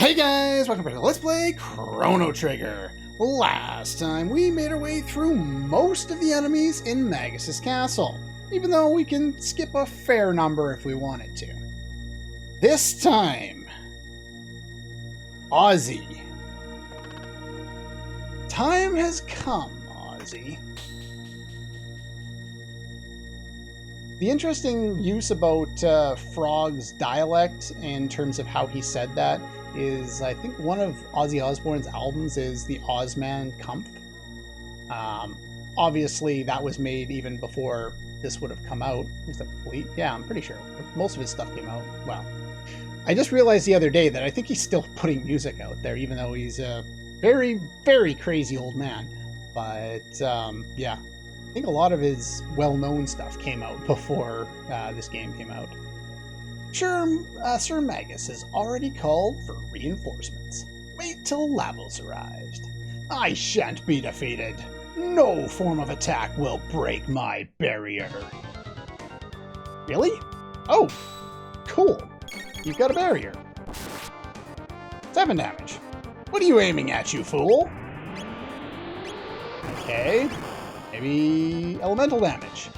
Hey guys, welcome back to Let's Play Chrono Trigger. Last time we made our way through most of the enemies in Magus' castle, even though we can skip a fair number if we wanted to. This time, Ozzy. Time has come, Ozzy. The interesting use about Frog's dialect in terms of how he said that is, I think one of Ozzy Osbourne's albums is the Ozman Kampf. Obviously, that was made even before this would have come out. Is that complete? Yeah, I'm pretty sure. Most of his stuff came out. Well, I just realized the other day that I think he's still putting music out there, even though he's a very, very crazy old man. But, yeah. I think a lot of his well-known stuff came out before this game came out. Sir Magus has already called for reinforcements. Wait till Lavos arrives. I shan't be defeated. No form of attack will break my barrier. Really? Oh, cool. You've got a barrier. 7 damage. What are you aiming at, you fool? Okay. Maybe elemental damage.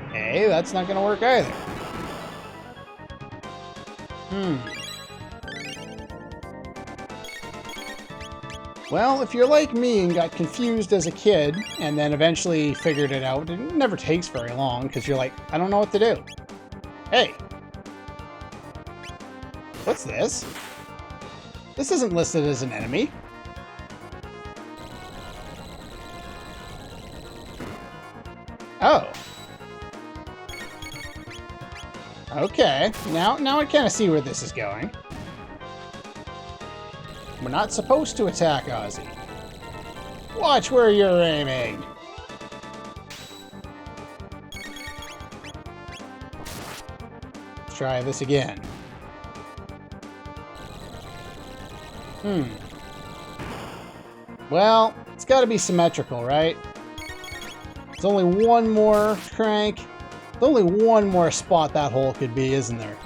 Okay, that's not gonna work either. Well, if you're like me and got confused as a kid and then eventually figured it out, it never takes very long because you're like, I don't know what to do. Hey. What's this? This isn't listed as an enemy. Oh. Okay. Now I kind of see where this is going. We're not supposed to attack Ozzy. Watch where you're aiming. Let's try this again. Well, it's got to be symmetrical, right? There's only one more crank. There's only one more spot that hole could be, isn't there?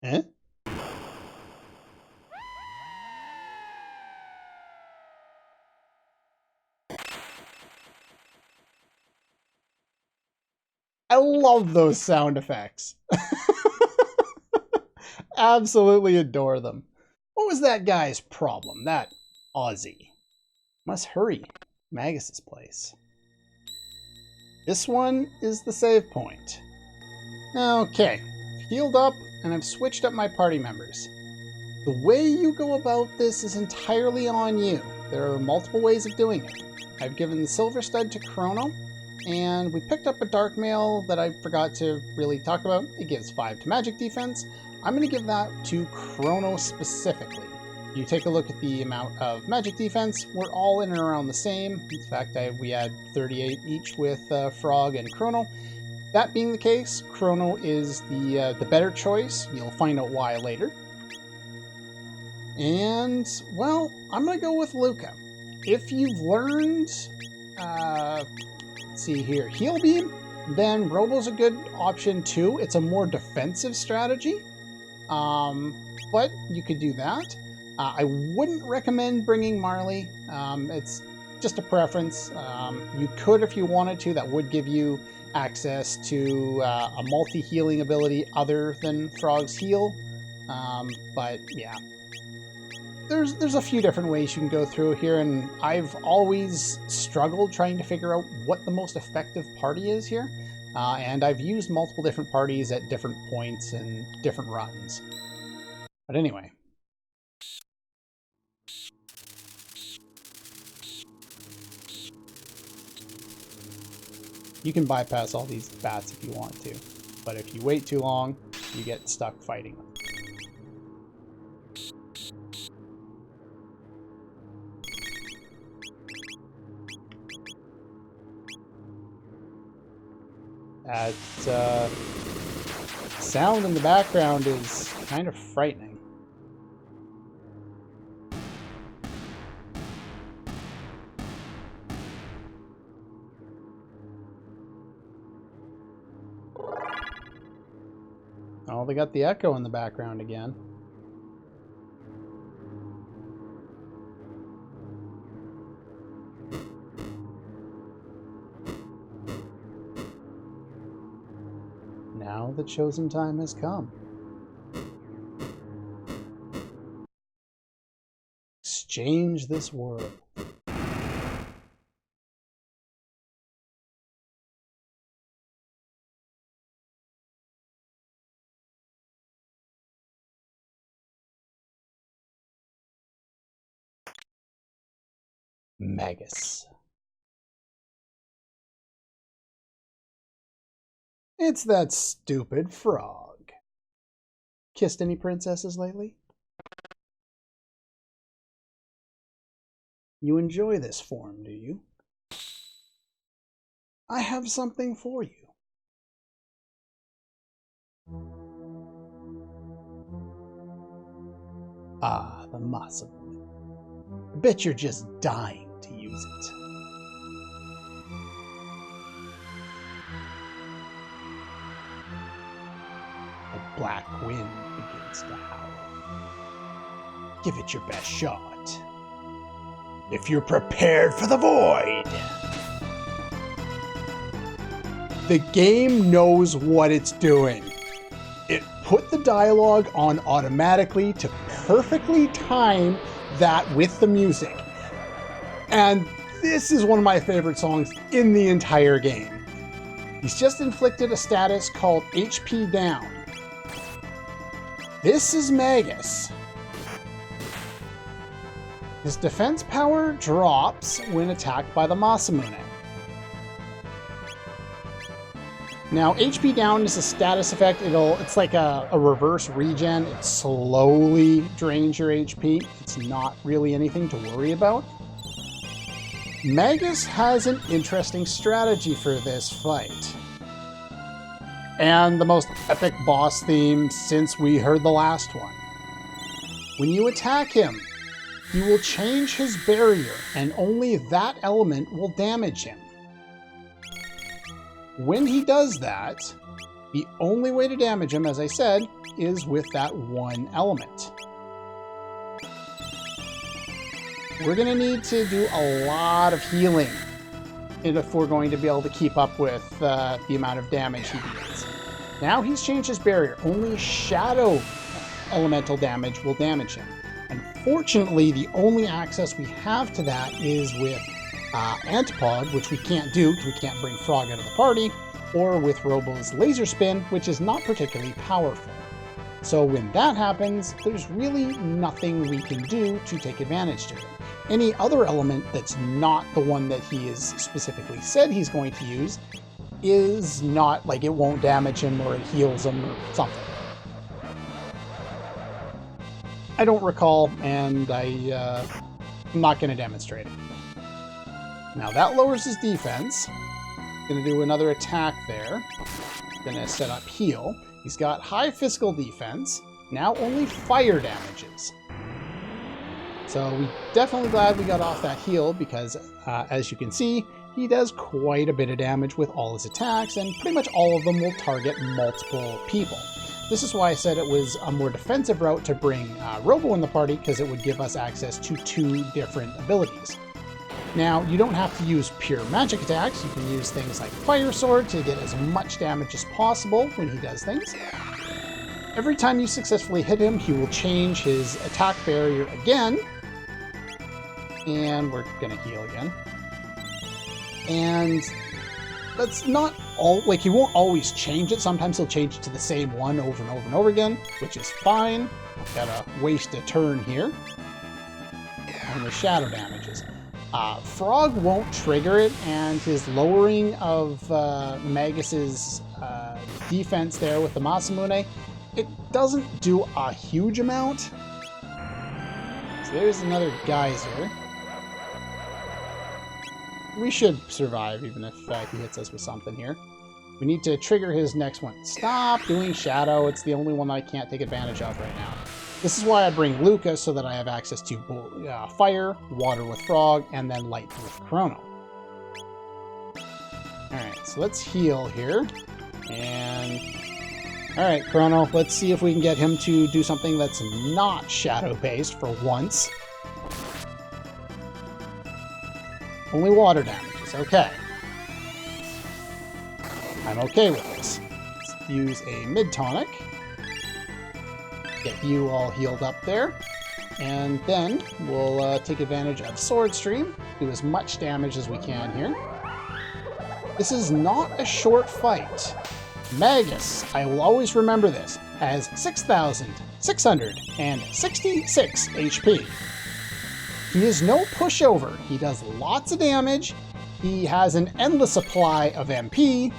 Eh? I love those sound effects. Absolutely adore them. What was that guy's problem? That Ozzy. Must hurry. Magus' place. This one is the save point. Okay. Healed up, and I've switched up my party members. The way you go about this is entirely on you. There are multiple ways of doing it. I've given the Silver Stud to Chrono, and we picked up a Dark Mail that I forgot to really talk about. It gives 5 to magic defense. I'm going to give that to Chrono specifically. You take a look at the amount of magic defense, we're all in and around the same. In fact, we had 38 each with Frog and Chrono. That being the case, Chrono is the better choice. You'll find out why later. And, well, I'm going to go with Luca. If you've learned, let's see here, Heal Beam, then Robo's a good option too. It's a more defensive strategy, but you could do that. I wouldn't recommend bringing Marley. It's just a preference. You could if you wanted to. That would give you access to a multi-healing ability other than Frog's Heal. But yeah, there's a few different ways you can go through here, and I've always struggled trying to figure out what the most effective party is here. And I've used multiple different parties at different points and different runs. But anyway. You can bypass all these bats if you want to, but if you wait too long, you get stuck fighting them. That sound in the background is kind of frightening. Oh, they got the echo in the background again. Now the chosen time has come. Exchange this world. Magus. It's that stupid frog. Kissed any princesses lately? You enjoy this form, do you? I have something for you. Ah, the Masamune. I bet you're just dying to use it. The black wind begins to howl. Give it your best shot. If you're prepared for the void. The game knows what it's doing. It put the dialogue on automatically to perfectly time that with the music. And this is one of my favorite songs in the entire game. He's just inflicted a status called HP down. This is Magus. His defense power drops when attacked by the Masamune. Now, HP down is a status effect. It's like a reverse regen. It slowly drains your HP. It's not really anything to worry about. Magus has an interesting strategy for this fight. And the most epic boss theme since we heard the last one. When you attack him, you will change his barrier, and only that element will damage him. When he does that, the only way to damage him, as I said, is with that one element. We're going to need to do a lot of healing if we're going to be able to keep up with the amount of damage he deals. Now he's changed his barrier. Only shadow elemental damage will damage him. Unfortunately, the only access we have to that is with Antipod, which we can't do because we can't bring Frog out of the party, or with Robo's Laser Spin, which is not particularly powerful. So when that happens, there's really nothing we can do to take advantage to it. Any other element that's not the one that he has specifically said he's going to use is not, like, it won't damage him or it heals him or something. I don't recall, and I'm not going to demonstrate it. Now that lowers his defense. Going to do another attack there. Going to set up heal. He's got high physical defense. Now only fire damages. So we're definitely glad we got off that heal because, as you can see, he does quite a bit of damage with all his attacks, and pretty much all of them will target multiple people. This is why I said it was a more defensive route to bring Robo in the party, because it would give us access to 2 different abilities. Now, you don't have to use pure magic attacks. You can use things like Fire Sword to get as much damage as possible when he does things. Every time you successfully hit him, he will change his attack barrier again. And we're going to heal again. And that's not all, like, he won't always change it. Sometimes he'll change it to the same one over and over and over again, which is fine. Gotta waste a turn here. And the shadow damages. Frog won't trigger it, and his lowering of Magus's defense there with the Masamune, it doesn't do a huge amount. So there's another geyser. We should survive, even if he hits us with something here. We need to trigger his next one. Stop doing Shadow. It's the only one that I can't take advantage of right now. This is why I bring Luca, so that I have access to Fire, Water with Frog, and then Light with Chrono. Alright, so let's heal here. And Alright, Chrono, let's see if we can get him to do something that's not shadow-based for once. Only water damages, okay. I'm okay with this. Let's use a mid-tonic. Get you all healed up there. And then we'll take advantage of Sword Stream, do as much damage as we can here. This is not a short fight. Magus, I will always remember this, has 6,666 HP. He is no pushover. He does lots of damage. He has an endless supply of MP.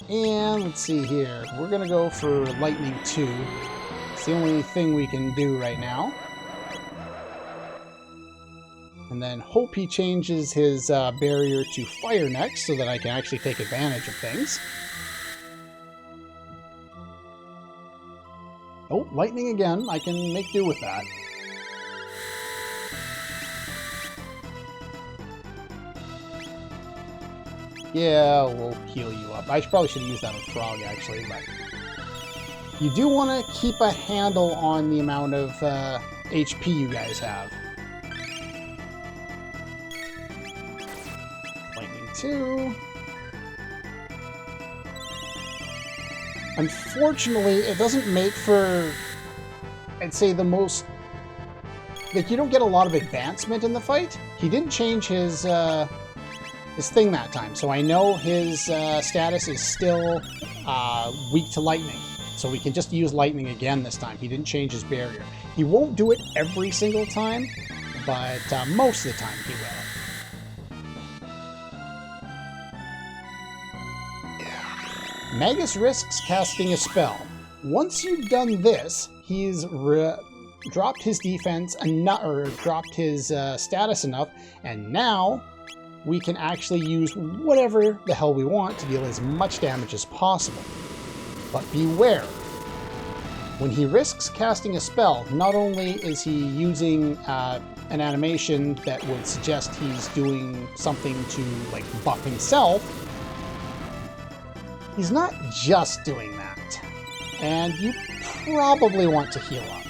And let's see here. We're going to go for Lightning 2. It's the only thing we can do right now. And then hope he changes his barrier to Fire next so that I can actually take advantage of things. Oh, lightning again. I can make do with that. Yeah, we'll heal you up. I probably should have used that on Frog, actually, but... You do want to keep a handle on the amount of HP you guys have. Lightning 2... Unfortunately, it doesn't make for, I'd say, the most... Like, you don't get a lot of advancement in the fight. He didn't change his thing that time, so I know his status is still weak to lightning. So we can just use lightning again this time. He didn't change his barrier. He won't do it every single time, but most of the time he will. Magus risks casting a spell. Once you've done this, he's dropped his defense enough, or dropped his status enough, and now we can actually use whatever the hell we want to deal as much damage as possible. But beware. When he risks casting a spell, not only is he using an animation that would suggest he's doing something to, like, buff himself, he's not just doing that, and you probably want to heal up.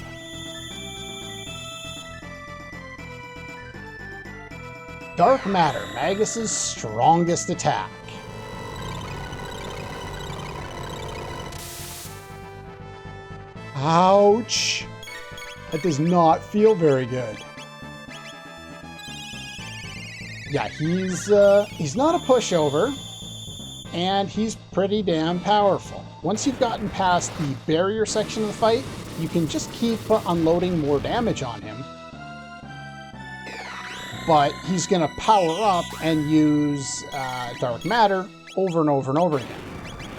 Dark Matter, Magus's strongest attack. Ouch! That does not feel very good. Yeah, he's not a pushover. And he's pretty damn powerful. Once you've gotten past the barrier section of the fight, you can just keep unloading more damage on him. But he's going to power up and use Dark Matter over and over and over again.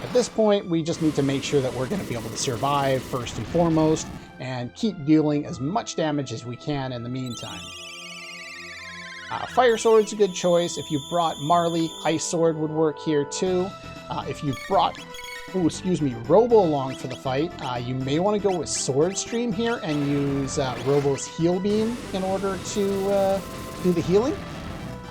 At this point, we just need to make sure that we're going to be able to survive first and foremost, and keep dealing as much damage as we can in the meantime. Fire Sword's a good choice. If you brought Marley, Ice Sword would work here too. If you brought, Robo along for the fight, you may want to go with Sword Stream here and use Robo's Heal Beam in order to do the healing.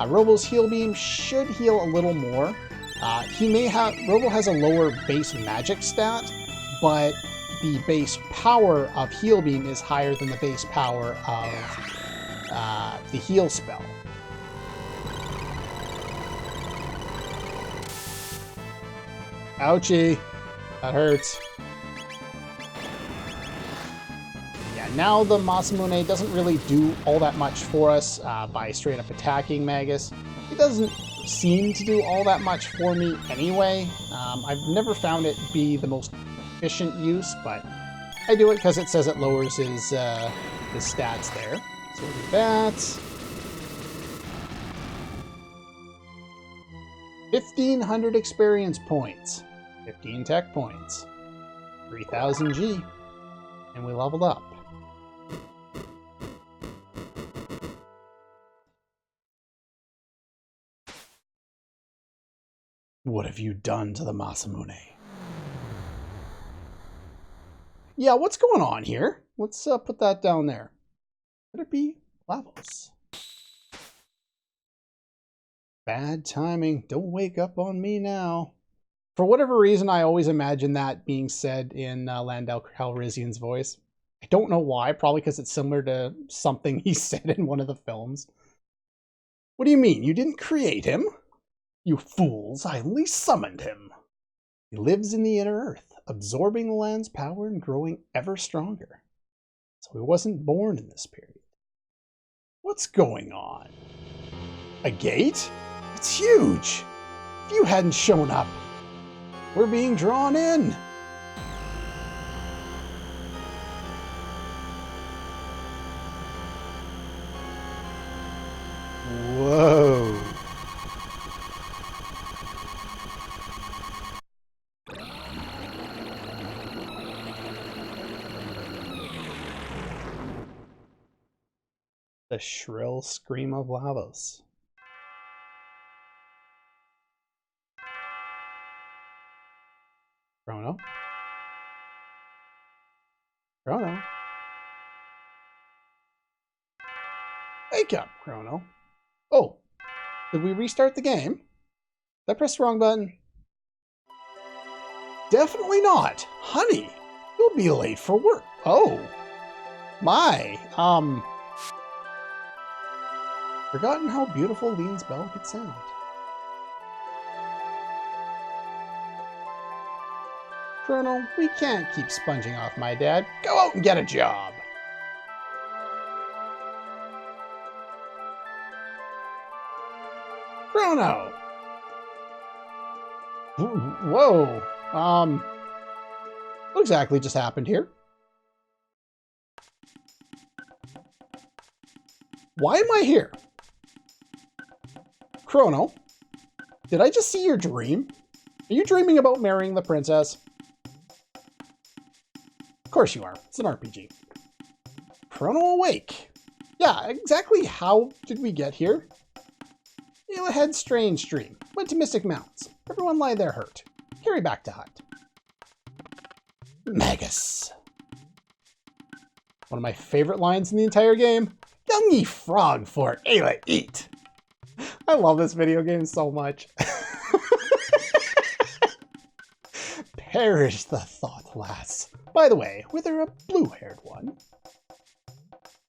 Robo's Heal Beam should heal a little more. Robo has a lower base magic stat, but the base power of Heal Beam is higher than the base power of the heal spell. Ouchie. That hurts. Yeah, now the Masamune doesn't really do all that much for us by straight up attacking Magus. It doesn't seem to do all that much for me anyway. I've never found it be the most efficient use, but I do it because it says it lowers his stats there. So we'll do that. 1,500 experience points, 15 tech points, 3,000 G, and we leveled up. What have you done to the Masamune? Yeah, what's going on here? Let's put that down there. Could it be levels? Bad timing. Don't wake up on me now. For whatever reason, I always imagine that being said in Lando Calrissian's voice. I don't know why, probably because it's similar to something he said in one of the films. What do you mean? You didn't create him? You fools, I only summoned him. He lives in the inner earth, absorbing the land's power and growing ever stronger. So he wasn't born in this period. What's going on? A gate? It's huge! If you hadn't shown up, we're being drawn in. Whoa. The shrill scream of Lavos. Chrono? Chrono? Wake up, Chrono. Oh, did we restart the game? Did I press the wrong button? Definitely not. Honey, you'll be late for work. Oh, my. Forgotten how beautiful Lean's bell could sound. Chrono, we can't keep sponging off my dad. Go out and get a job. Chrono! Whoa. What exactly just happened here? Why am I here? Chrono, did I just see your dream? Are you dreaming about marrying the princess? Of course you are. It's an RPG. Chrono awake. Yeah, exactly how did we get here? Ayla had strange dream. Went to Mystic Mountains. Everyone lie there hurt. Carry back to hut. Magus. One of my favorite lines in the entire game. Young ye frog for Ayla eat. I love this video game so much. Perish the thought, lass. By the way, were there a blue-haired one?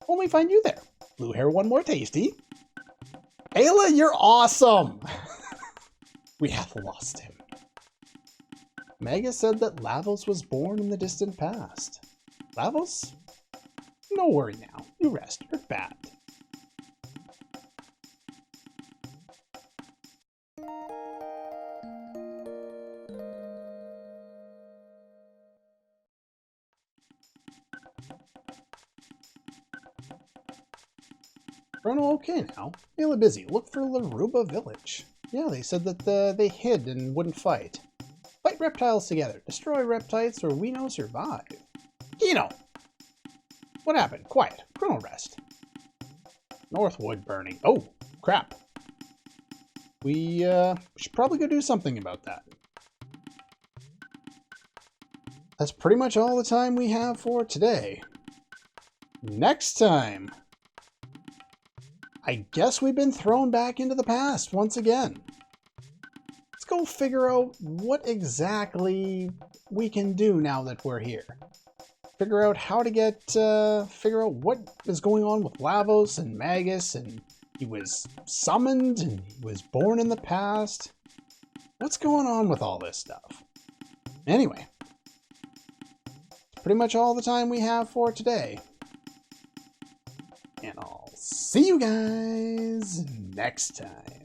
Only find you there. Blue hair one more tasty. Ayla, you're awesome! We have lost him. Magus said that Lavos was born in the distant past. Lavos? No worry now. You rest. You're bad. Chrono okay now. Ayla busy. Look for Laruba village. Yeah, they said that they hid and wouldn't fight. Fight reptiles together. Destroy reptiles or we no survive. Kino! What happened? Quiet. Chrono rest. Northwood burning. Oh, crap. We should probably go do something about that. That's pretty much all the time we have for today. Next time, I guess we've been thrown back into the past once again. Let's go figure out what exactly we can do now that we're here. Figure out how to get, figure out what is going on with Lavos and Magus, and he was summoned and he was born in the past. What's going on with all this stuff? Anyway, pretty much all the time we have for today. And I'll see you guys next time.